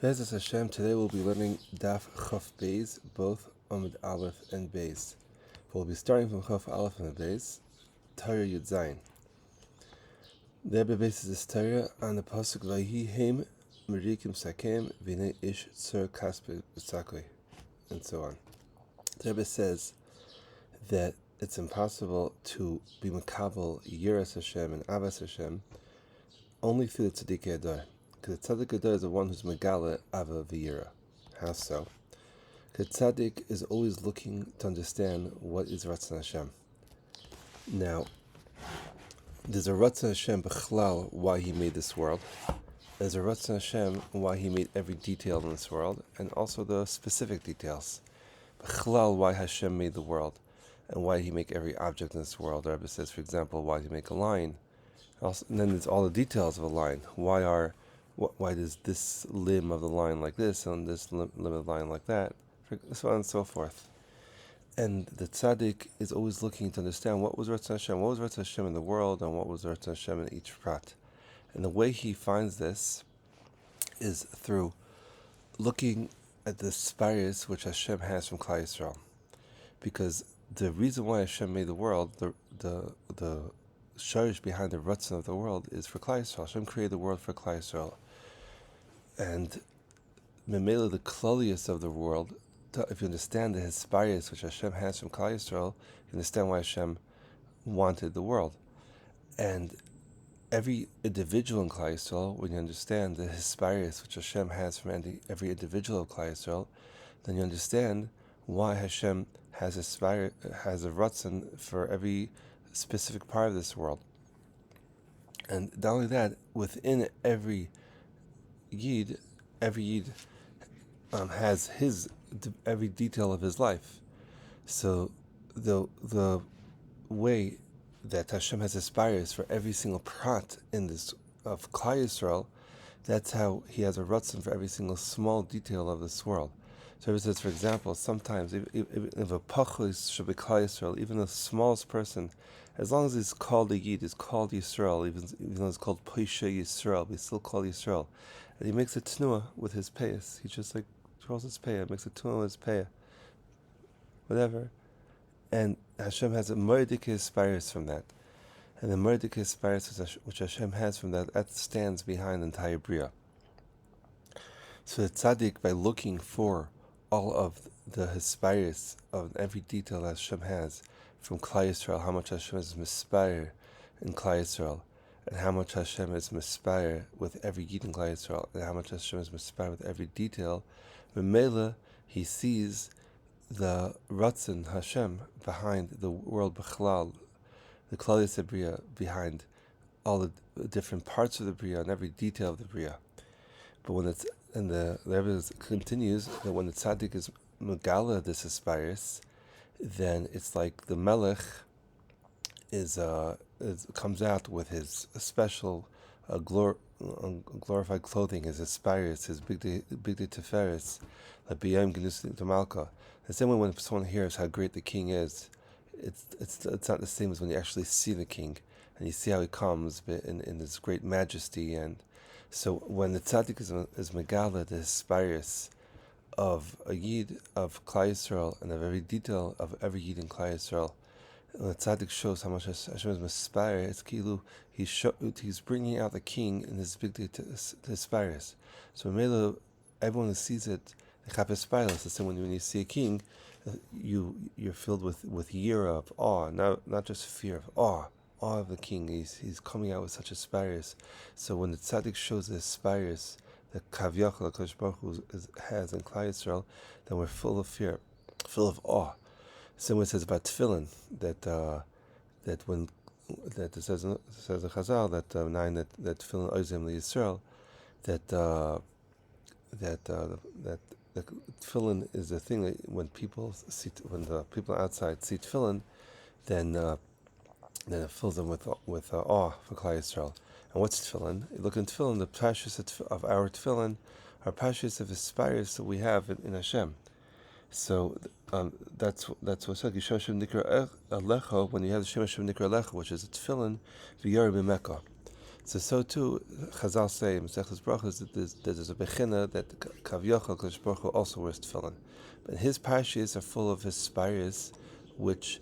Bezos Hashem, today we'll be learning Daf Chaf Beis, both Amud Aleph and Beis. We'll be starting from Chaf Aleph and Beis, Torah Yud Zayin. The Rebbe bases this Torah on the pasuk Vayhi Heim Merikim Sakem V'nei Ish Tzur Kaspe B'Sakoi, and so on. The Rebbe says that it's impossible to be Makabel Yiras Hashem and Avas Hashem only through the Tzaddik Ador. Because the Tzaddik Ador is the one who's Megala Ava V'Yira. How so? Because Tzaddik is always looking to understand what is Ratzon Hashem. Now, there's a Ratzon Hashem B'chlal why He made this world. There's a Ratzon Hashem why He made every detail in this world, and also the specific details. B'chlal why Hashem made the world, and why He make every object in this world. The Rebbe says, for example, why He make a line. Also, and then there's all the details of a line. Why does this limb of the line like this and this limb of the line like that, so on and so forth. And the tzaddik is always looking to understand what was Ratzon Hashem, what was Ratzon Hashem in the world, and what was Ratzon Hashem in each prat. And the way he finds this is through looking at the spires which Hashem has from Klal Yisrael. Because the reason why Hashem made the world, the sharish behind the Ratzon of the world is for Klal Yisrael. Hashem created the world for Klal Yisrael. And Memela, the klalius of the world, if you understand the hisparius which Hashem has from Klal Yisrael, you understand why Hashem wanted the world. And every individual in Klal Yisrael, when you understand the hisparius which Hashem has from every individual of Klal Yisrael, then you understand why Hashem has a ratzon for every specific part of this world. And not only that, within every Yid has every detail of his life. So the way that Hashem has aspires for every single prat in this of Klal Yisrael, that's how He has a ratzon for every single small detail of this world. So it says, for example, sometimes if a pachos should be Klal Yisrael, even the smallest person, as long as he's called a Yid, is called Yisrael, even though it's called Poisha Yisrael, but he's still called Yisrael. And he makes a tnuah with his payas. He just twirls his payah, makes a tnuah with his payah, whatever. And Hashem has a murdik aspires from that. And the murdik aspires which Hashem has from that stands behind the entire Bria. So the tzaddik, by looking for all of the aspires of every detail that Hashem has from Klal Yisrael, how much Hashem is mispire in Klal Yisrael, and how much Hashem is mispire with every Yid in Klal Yisrael, and how much Hashem is mispire with every detail, Memela, he sees the Ratzon Hashem behind the world B'chlal, the Klal Yisrael Bria, behind all the different parts of the Bria and every detail of the Bria. But when the Rebbe continues that when the tzaddik is megala this aspires, then it's like the melech comes out with his special glorified clothing, his aspires, his big day teferes, like b'yom genus d'malka. The same way when someone hears how great the king is, it's not the same as when you actually see the king and you see how he comes in his great majesty. And so when the tzaddik is megala the aspires of a Yid of Klal Yisrael and of every detail of every Yid in Klal Yisrael, when the tzaddik shows how much Hashem is mispire, it's kilu he's bringing out the king in his big day to aspires. So everyone who sees it, the chapespilas, the same when you see a king, you're filled with yira, of awe, not just fear, of awe of the king. He's coming out with such aspires. So when the tzaddik shows the aspires that Kavyachal HaKadosh Baruch Hu has in Klal Yisrael, then we're full of fear, full of awe. Someone says about tefillin that it says in Chazal that that tefillin oizem liYisrael, that the tefillin is the thing that when the people outside see tefillin, then it fills them with awe for Klal Yisrael. And what's tefillin? You look in tefillin, the pashas of our tefillin are pashas of aspires that we have in Hashem. So that's what's like. Yishem Hashem Nikra Alecha, when you have the Shem Hashem Nikra Alecha, which is a tefillin, v'yara b'mekah. So too, Chazal say in Masechtas Brachos that there's a bechina that Kav Yochel Kodesh Baruch Hu also wears tefillin, but his parshas are full of his spires, which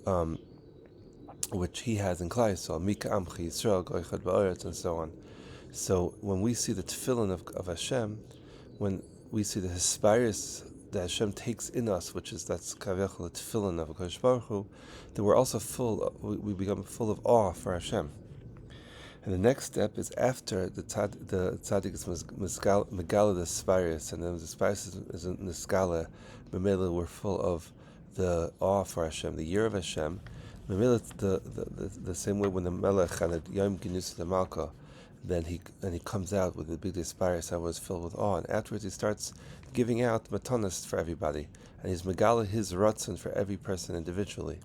he has in Klai Yisrael, Mika Amchi Yisrael Goychad Ba'aretz, and so on. So when we see the tefillin of Hashem, when we see the hispires that Hashem takes in us, that's Kaviyachol, the tefillin of Kodesh Baruch Hu, then we're also we become full of awe for Hashem. And the next step is after the tzaddik is megala the spires, and then the spires is in the skala. Memela, we're full of the awe for Hashem, the year of Hashem. Memela, it's the same way when the melech and the yom ginus the malka, then he comes out with the big spires. Everyone's filled with awe, and afterwards he starts giving out matanas for everybody, and he's megala his ratzon for every person individually.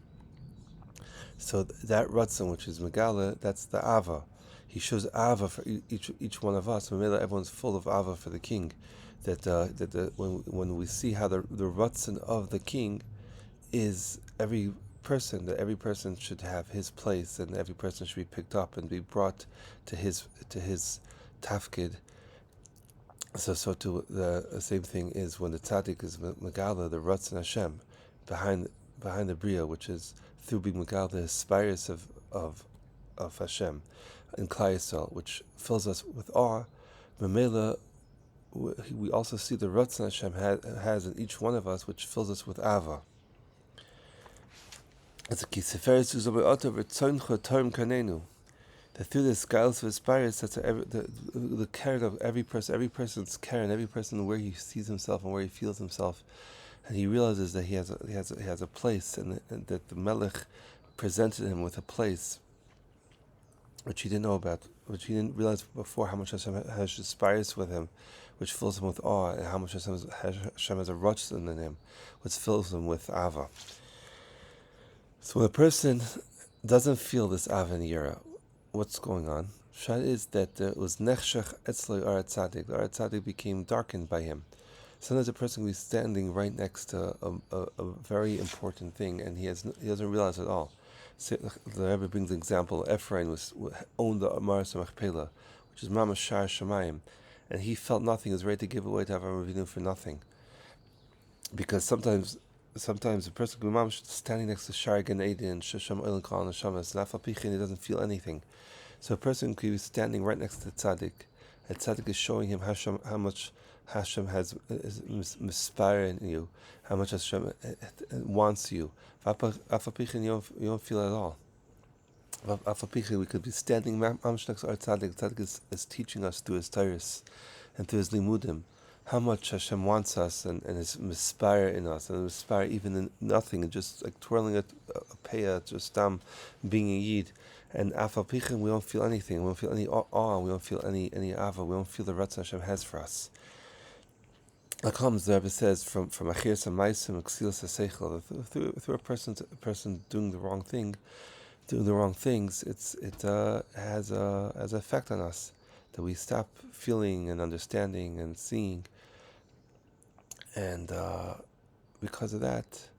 So that ratzon, which is megala, that's the ava. He shows ava for each one of us. Everyone's full of ava for the king. When we see how the ratzon of the king is every person should have his place, and every person should be picked up and be brought to his tafkid. So too the same thing is when the tzaddik is megala the ratzon Hashem behind the bria, which is through being megala the spires of Hashem in Klai Yisrael, which fills us with awe. Memela, we also see the ratzon Hashem has in each one of us, which fills us with ava. It's a kiseferes uzobeoto v'tzoncha torm kanenu. That through the scales of spires, that's the care of every person's care, and every person where he sees himself and where he feels himself, and he realizes that he has a place, and that the melech presented him with a place which he didn't know about, which he didn't realize before, how much Hashem has aspires with him, which fills him with awe, and how much Hashem has a ratzon in him, which fills him with ava. So when a person doesn't feel this ava and yira, what's going on? Shad is that it was nechshach etzloi ar tzaddik. The ar tzaddik became darkened by him. Sometimes a person will be standing right next to a very important thing, and he doesn't realize at all. So the Rebbe brings an example. Ephraim owned the Amaras Machpelah, which is Mamash Shar Shemayim, and he felt nothing. He was ready to give away to Avraham Avinu for nothing, because sometimes a person can be mamash standing next to Shar Gan Eden, Shesham Oil and Kal Neshamas, and Afal he doesn't feel anything. So a person could be standing right next to the tzaddik, and tzaddik is showing him how much Hashem has mispair in you, how much Hashem wants you. You don't feel it at all. We could be standing mamash next to our tzaddik. Tzaddik is teaching us through his Torahs and through his limudim how much Hashem wants us, and his mispair in us, and mispair even in nothing, and just like twirling a peah, just being a yid. And afal pichin, we don't feel anything. We don't feel any awe. We don't feel any ava. We don't feel the ratzon Hashem has for us. Like the Rebbe says, from achiras hamaisim ksilas haseichel, through a person doing the wrong things, it has an effect on us, that we stop feeling and understanding and seeing, and because of that,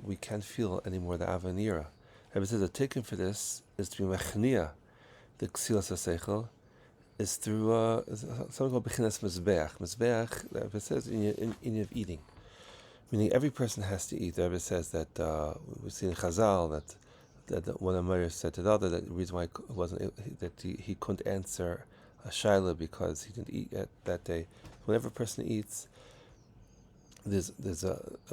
we can't feel anymore the ava and yira. Rebbe says the tikkun for this is to be mechnia the ksilas haseichel, is through something called bechinas mizbeach. Mizbeach, the Rebbe says, in eating, meaning every person has to eat. The Rebbe says that we see in Chazal that one of Meir said to the other that the reason why he couldn't answer a shaila because he didn't eat that day. Whenever a person eats, there's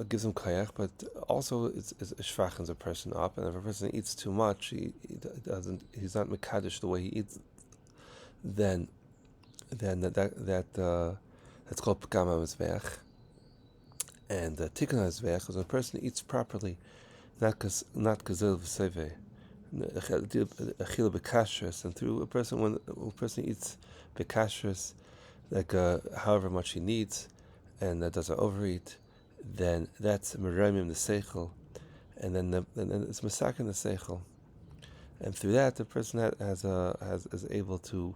gives him kayach, but also it shvachens a person up. And if a person eats too much, he's not mekadosh the way he eats. Then that's called pagama mizbeach. And tikkun mizbeach is when a person eats properly, not gazel v'seveh, achila bekashrus, and through when a person eats bekashrus, like however much he needs, and that doesn't overeat, then that's meremim the seichel, and then it's masakin the seichel, and through that the person is able to,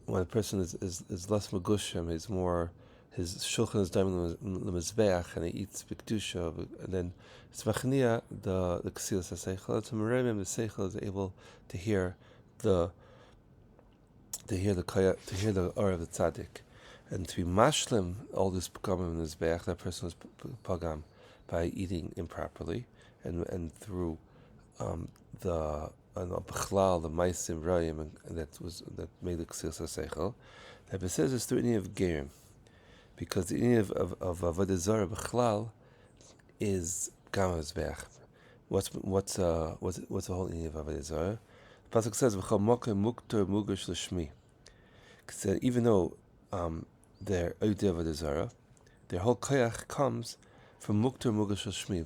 when a person is less magushim, he's more, his shulchan is daimim lemizbeach, and he eats b'kedusha, and then it's machnia the ksilas haseichel. To meremim the seichel is able to hear the to hear the aura of the tzaddik, and to be mashlim all this pagam in his back. That person was pagam by eating improperly, and through the b'chlal, the maisim rayim, and that made the ksir seichel. That says it's through any of gerim, because the any of avodah zarah b'chlal is gam mizbeach. What's the whole any of avodah zarah? The pasuk says v'chol mokem muktar mugash l'shmi. Even though their avodah zarah, their whole koyach comes from muktar mugash l'shmi.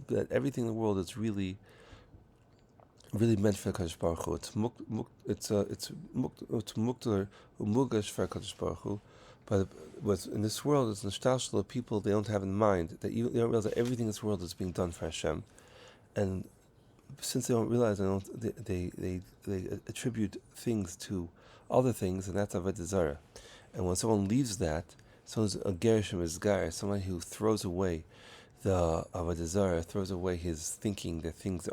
That everything in the world is really meant for Kadosh Baruch Hu. It's muktar umugash for Kadosh Baruch Hu. But in this world, it's nostalgia of people they don't have in mind that they don't realize that everything in this world is being done for Hashem, and since they don't realize, they attribute things to other things, and that's avodah zarah. And when someone leaves that, someone's a gershom is gar, someone who throws away the avodah zarah, throws away his thinking that things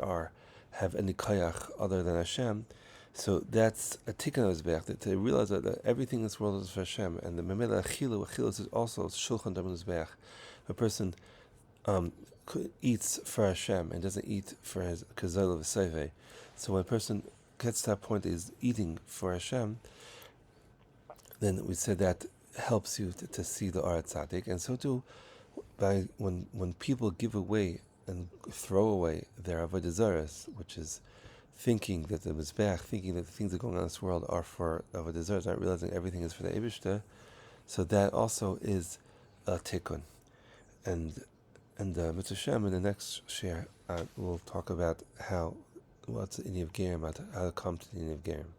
have any koyach other than Hashem. So that's a tikkun mizbeach, that to realize that everything in this world is for Hashem, and the memela achilu is also shulchan dam mizbeach. A person eats for Hashem and doesn't eat for his kazal v'seive. So when a person gets to that point that he's eating for Hashem, then we said that helps you to see the Arat Tzaddik, and so too by when people give away and throw away their avodah zaras, which is thinking that the mizbeach, thinking that the things that are going on in this world are for avodah zaras, not realizing everything is for the Eibishter. So that also is a tikkun. And Mitzvah Shem, in the next share, we'll talk about what's the Inyan of Gerim, how to come to the Inyan of Gerim.